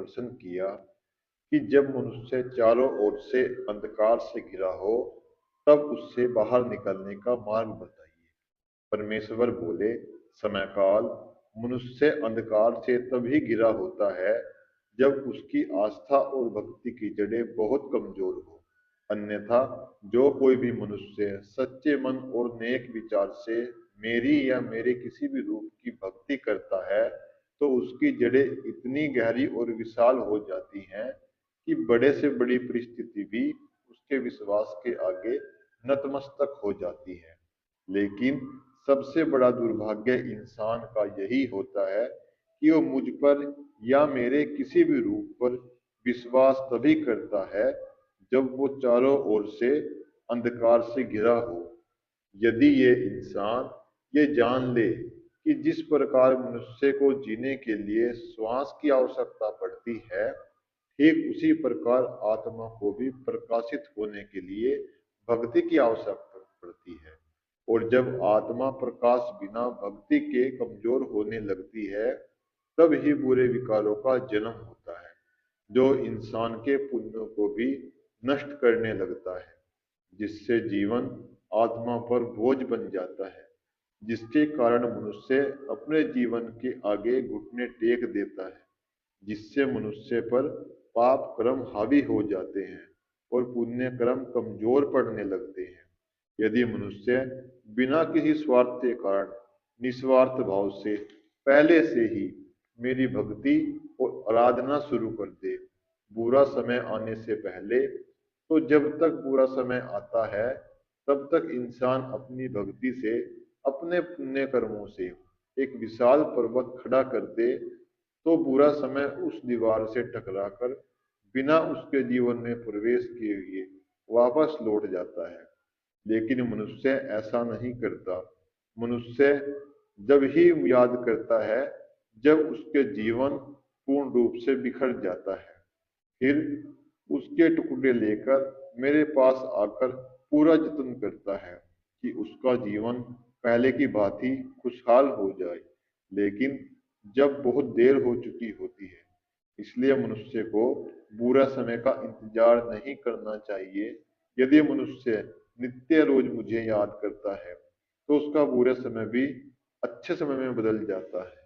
पसंद किया कि जब मनुष्य चारों ओर से अंधकार से घिरा हो, तब उससे बाहर निकलने का मार्ग बताइए। परमेश्वर बोले, समय काल, मनुष्य अंधकार से तभी घिरा होता है जब उसकी आस्था और भक्ति की जड़ें बहुत कमजोर हो। अन्यथा जो कोई भी मनुष्य सच्चे मन और नेक विचार से मेरी या मेरे किसी भी रूप की भक्ति करता है, तो उसकी जड़ें इतनी गहरी और विशाल हो जाती हैं कि बड़े से बड़ी परिस्थिति भी उसके विश्वास के आगे नतमस्तक हो जाती है। लेकिन सबसे बड़ा दुर्भाग्य इंसान का यही होता है कि वो मुझ पर या मेरे किसी भी रूप पर विश्वास तभी करता है जब वो चारों ओर से अंधकार से घिरा हो। यदि ये इंसान ये जान ले कि जिस प्रकार मनुष्य को जीने के लिए श्वास की आवश्यकता पड़ती है, ठीक उसी प्रकार आत्मा को भी प्रकाशित होने के लिए भक्ति की आवश्यकता पड़ती है। और जब आत्मा प्रकाश बिना भक्ति के कमजोर होने लगती है, तब ही बुरे विकारों का जन्म होता है, जो इंसान के पुण्यों को भी नष्ट करने लगता है, जिससे जीवन आत्मा पर बोझ बन जाता है, जिसके कारण मनुष्य अपने जीवन के आगे घुटने टेक देता है, जिससे मनुष्य पर पाप कर्म हावी हो जाते हैं और पुण्य कर्म कमजोर पड़ने लगते हैं। यदि मनुष्य बिना किसी स्वार्थ के कारण निस्वार्थ भाव से पहले से ही मेरी भक्ति और आराधना शुरू कर दे, बुरा समय आने से पहले, तो जब तक बुरा समय आता है, तब तक इंसान अपनी भक्ति से, अपने पुण्य कर्मों से एक विशाल पर्वत खड़ा कर दे, तो बुरा समय उस दीवार से टकराकर बिना उसके जीवन में प्रवेश किए हुए वापस लौट जाता है। लेकिन मनुष्य ऐसा नहीं करता। मनुष्य जब ही याद करता है जब उसके जीवन पूर्ण रूप से बिखर जाता है, फिर उसके टुकड़े लेकर मेरे पास आकर पूरा जतन करता है कि उसका जीवन पहले की भांति खुशहाल हो जाए। लेकिन जब बहुत देर हो चुकी होती है, इसलिए मनुष्य को बुरा समय का इंतजार नहीं करना चाहिए। यदि मनुष्य नित्य रोज मुझे याद करता है, तो उसका बुरा समय भी अच्छे समय में बदल जाता है।